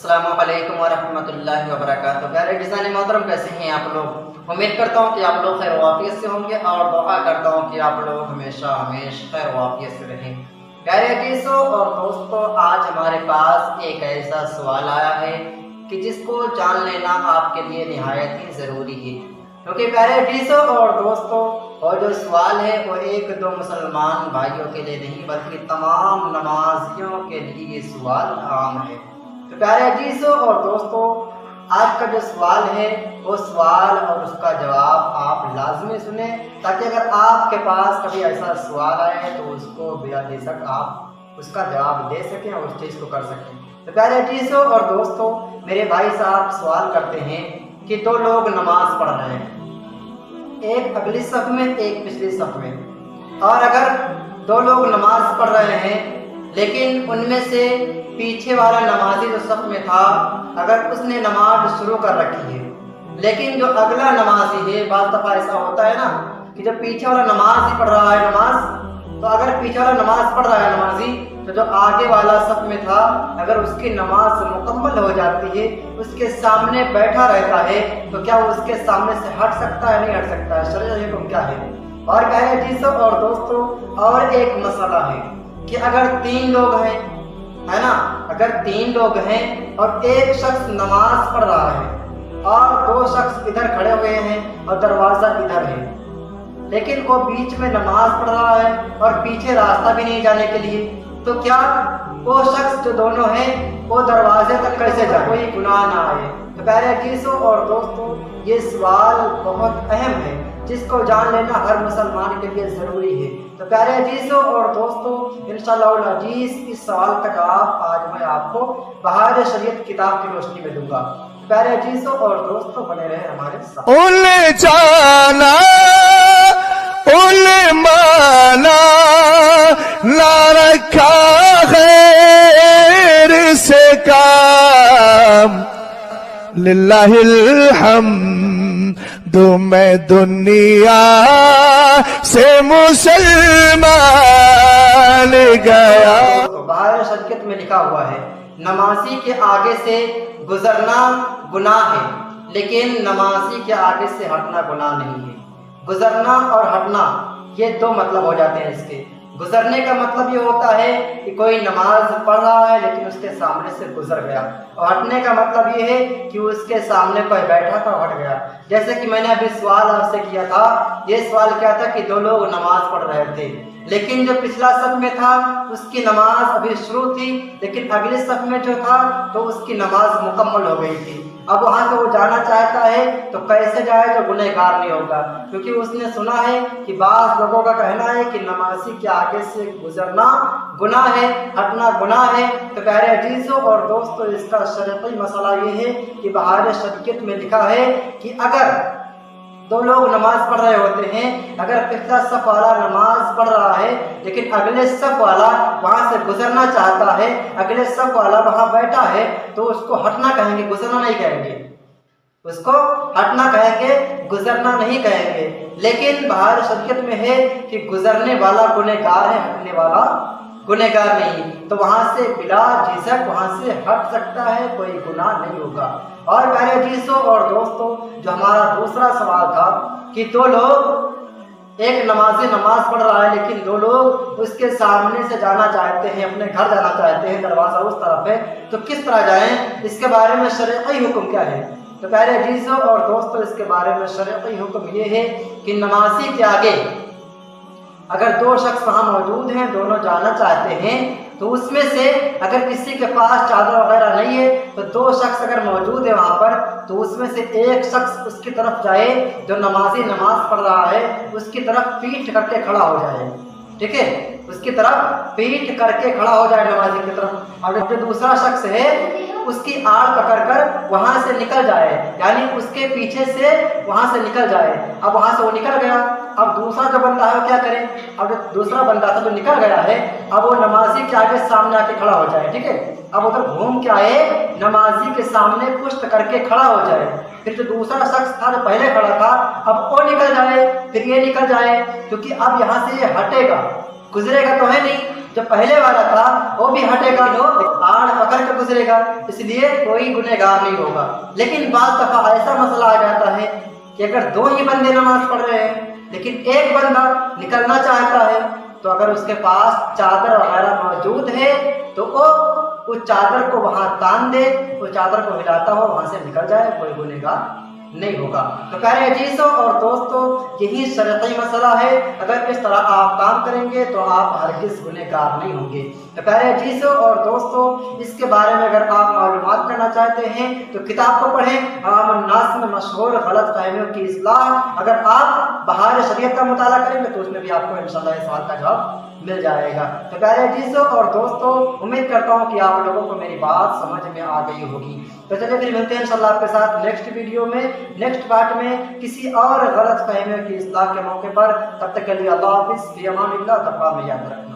अस्सलामु अलैकुम वरहमतुल्लाहि वबरकातुहू। प्यारे डिज़ाइन मोहतरम, कैसे हैं आप लोग? उम्मीद करता हूँ कि आप लोग खैर वाफियत से होंगे और दुआ करता हूँ कि आप लोग हमेशा खैर वाफियत से रहें। प्यारे अजीज़ों और दोस्तों, आज हमारे पास एक ऐसा सवाल आया है कि जिसको जान लेना आपके लिए निहायत ही ज़रूरी है, क्योंकि प्यारे अजीज़ों और दोस्तों, और जो सवाल है वो एक दो मुसलमान भाइयों के लिए नहीं बल्कि तमाम नमाजियों के लिए ये सवाल आम है। तो प्यारे अजीज़ों और दोस्तों, आज का जो सवाल है वो सवाल और उसका जवाब आप लाजमी सुने, ताकि अगर आपके पास कभी ऐसा सवाल आए तो उसको बिला झिझक आप उसका जवाब दे सकें और उस चीज़ को कर सकें। तो प्यारे अजीज़ों और दोस्तों, मेरे भाई साहब सवाल करते हैं कि दो लोग नमाज पढ़ रहे हैं, एक अगली सफ में एक पिछली सफ में, और अगर दो लोग नमाज पढ़ रहे हैं लेकिन उनमें से पीछे वाला नमाजी जो सफ में था अगर उसने नमाज शुरू कर रखी है, लेकिन जो अगला नमाजी है, बाज़ दफ़ा ऐसा होता है ना कि जब पीछे वाला नमाज ही पढ़ रहा है नमाज, तो अगर पीछे वाला नमाज पढ़ रहा है नमाजी, तो जो आगे वाला सफ में था अगर उसकी नमाज मुकम्मल हो जाती है, उसके सामने बैठा रहता है, तो क्या वो उसके सामने से हट सकता है? नहीं हट सकता है। शरीयत हुक्म क्या है? और प्यारे अजीज़ों और दोस्तों, और एक मसला है कि अगर तीन लोग हैं, है ना, अगर तीन लोग हैं और एक शख्स नमाज पढ़ रहा है और दो शख्स इधर खड़े हुए हैं और दरवाज़ा इधर है, लेकिन वो बीच में नमाज पढ़ रहा है और पीछे रास्ता भी नहीं जाने के लिए, तो क्या वो शख्स जो दोनों हैं वो दरवाजे तक कैसे जाए, कोई गुनाह ना आए? तो प्यारे अजीज़ों और दोस्तों, ये सवाल बहुत अहम है जिसको जान लेना हर मुसलमान के लिए ज़रूरी है। तो प्यारे अजीज़ों और दोस्तों, इंशाअल्लाह अजीज़ इस सवाल का जवाब आज मैं आपको बहार शरीयत किताब की रोशनी में दूंगा। प्यारे अजीज़ों और दोस्तों, बने रहे हमारे साथ। उन्हें जाना उन्हें माना ना रखा खैर से काम, लिल्लाहिल हम्दु मैं दुनिया से मुसलमान गया। तो बहार शरीयत में लिखा हुआ है, नमाजी के आगे से गुजरना गुनाह है, लेकिन नमाजी के आगे से हटना गुनाह नहीं है। गुजरना और हटना ये दो मतलब हो जाते हैं इसके। गुजरने का मतलब ये होता है कि कोई नमाज पढ़ रहा है लेकिन उसके सामने से गुजर गया, और हटने का मतलब ये है कि उसके सामने कोई बैठा था हट गया। जैसे कि मैंने अभी सवाल आपसे किया था, ये सवाल क्या था कि दो लोग नमाज पढ़ रहे थे, लेकिन जो पिछला सफ में था उसकी नमाज अभी शुरू थी, लेकिन अगले सफ में जो था तो उसकी नमाज मुकम्मल हो गई थी। अब वहाँ से वो जाना चाहता है तो कैसे जाए जो गुनहगार नहीं होगा, क्योंकि उसने सुना है कि बाज़ लोगों का कहना है कि नमाजी के आगे से गुजरना गुनाह है, हटना गुनाह है। तो प्यारे अजीज़ों और दोस्तों, इसका शरई मसला ये है कि बहार शरीयत में लिखा है कि अगर दो लोग नमाज पढ़ रहे होते हैं, अगर पिछला सफ वाला नमाज पढ़ रहा है लेकिन अगले सफ वाला वहां से गुजरना चाहता है, अगले सफ वाला वहां बैठा है, तो उसको हटना कहेंगे, गुजरना नहीं कहेंगे। उसको हटना कहेंगे, गुजरना नहीं कहेंगे। लेकिन बहार शरीयत में है कि गुजरने वाला गुनहगार है, हटने वाला गुनहगार नहीं। तो वहां से बिला झिझक वहां से हट सकता है, कोई गुनाह नहीं होगा। और प्यारे अजीज़ों और दोस्तों, जो हमारा दूसरा सवाल था कि दो लोग, एक नमाजी नमाज पढ़ रहा है लेकिन दो लोग उसके सामने से जाना चाहते हैं, अपने घर जाना चाहते हैं, दरवाज़ा उस तरफ है, तो किस तरह जाएं? इसके बारे में शरई हुक्म क्या है? तो प्यारे अजीज़ों और दोस्तों, इसके बारे में शरई हुक्म ये है कि नमाजी के आगे अगर दो शख्स वहाँ मौजूद हैं, दोनों जाना चाहते हैं, तो उसमें से अगर किसी के पास चादर वगैरह नहीं है तो दो शख्स अगर मौजूद है वहाँ पर, तो उसमें से एक शख्स उसकी तरफ जाए, जो नमाजी नमाज पढ़ रहा है उसकी तरफ पीठ करके खड़ा हो जाए, ठीक है, उसकी तरफ पीठ करके खड़ा हो जाए नमाजी की तरफ। और जो दूसरा शख्स है उसकी आड़ पकड़कर वहां से निकल जाए, यानी उसके पीछे से वहां से निकल जाए। अब वहां से वो निकल गया, अब दूसरा जो बंदा है वो क्या करे? अब जो दूसरा बंदा था जो निकल गया है, अब वो नमाजी के आगे सामने आके खड़ा हो जाए, ठीक है, अब उधर घूम के आए, नमाजी के सामने पुष्ट करके खड़ा हो जाए। फिर जो दूसरा शख्स था जो पहले खड़ा था, अब वो निकल जाए, फिर ये निकल जाए, क्योंकि अब यहाँ से ये हटेगा, गुजरेगा तो है नहीं, جو پہلے والا تھا وہ بھی ہٹے گا، لوگ آڑ پکڑ کے گزرے گا، اس لیے کوئی گنہگار نہیں ہوگا۔ لیکن بعض دفعہ ایسا مسئلہ آ جاتا ہے کہ اگر دو ہی بندے نماز پڑھ رہے ہیں لیکن ایک بندہ نکلنا چاہتا ہے، تو اگر اس کے پاس چادر وغیرہ موجود ہے تو وہ اس چادر کو وہاں تان دے، وہ چادر کو ہلاتا ہو وہاں سے نکل جائے، کوئی گنہگار نہیں ہوگا۔ تو پیارے عزیزوں اور دوستوں، یہی شرعی مسئلہ ہے، اگر اس طرح آپ کام کریں گے تو آپ ہرگز گنہگار نہیں ہوں گے۔ تو پیارے عزیزوں اور دوستوں، اس کے بارے میں اگر آپ معلومات کرنا چاہتے ہیں تو کتاب کو پڑھیں، عوام الناس میں مشہور غلط فہمیوں کی اصلاح۔ اگر آپ بہار شریعت کا مطالعہ کریں گے تو اس میں بھی آپ کو انشاءاللہ اس سوال کا جواب مل جائے گا۔ تو پیارے عزیزوں اور دوستوں، امید کرتا ہوں کہ آپ لوگوں کو میری بات سمجھ میں آ گئی ہوگی۔ تو چلیے پھر ملتے ہیں انشاءاللہ آپ کے ساتھ نیکسٹ ویڈیو میں، نیکسٹ پارٹ میں، کسی اور غلط فہمیوں کی اصلاح کے موقع پر۔ تب تک کے لیے اللہ حافظ، فی امان اللہ، تقویٰ میں یاد رکھیں۔